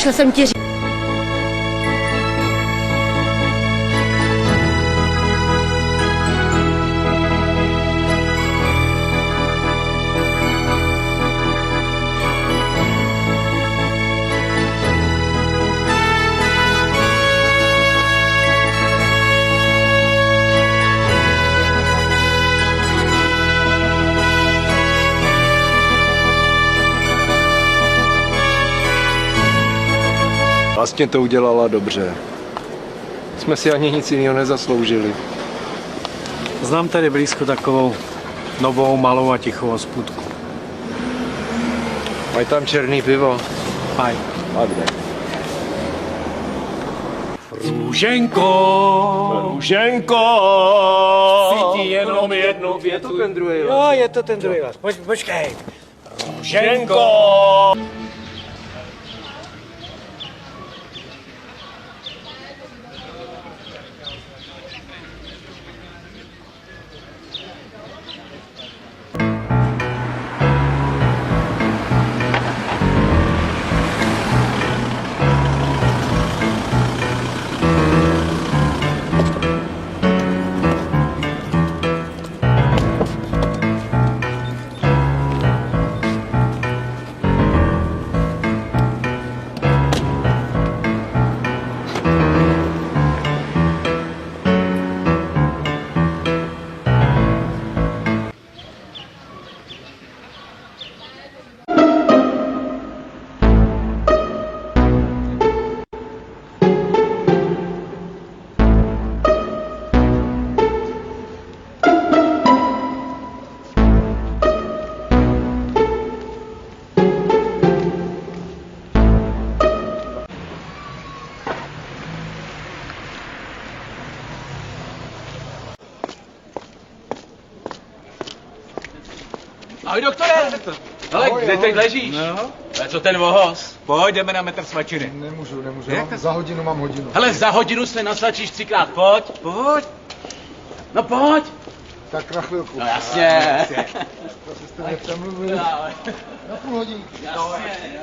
Šel jsem ti říct. Vlastně to udělala dobře. Jsme si ani nic jiného nezasloužili. Znám tady blízko takovou novou, malou a tichou hospůdku. Mají tam černý pivo. Mají. A kde? Růženko! Růženko! Cítí jenom jednu větu. Je to ten druhý Jo, je to ten druhý hlas. Počkej. Růženko! Ahoj, doktore! Ale kde teď ležíš? No. Ale co ten vohoz? Pojď, jdeme na metr svačiny. Nemůžu, Jak to? za hodinu mám hodinu. Hele, za hodinu se nasvačíš 3krát, pojď. No pojď. Tak na chvilku. No jasně. To jste mě přemluvili. Na půl hodinky. Jasně.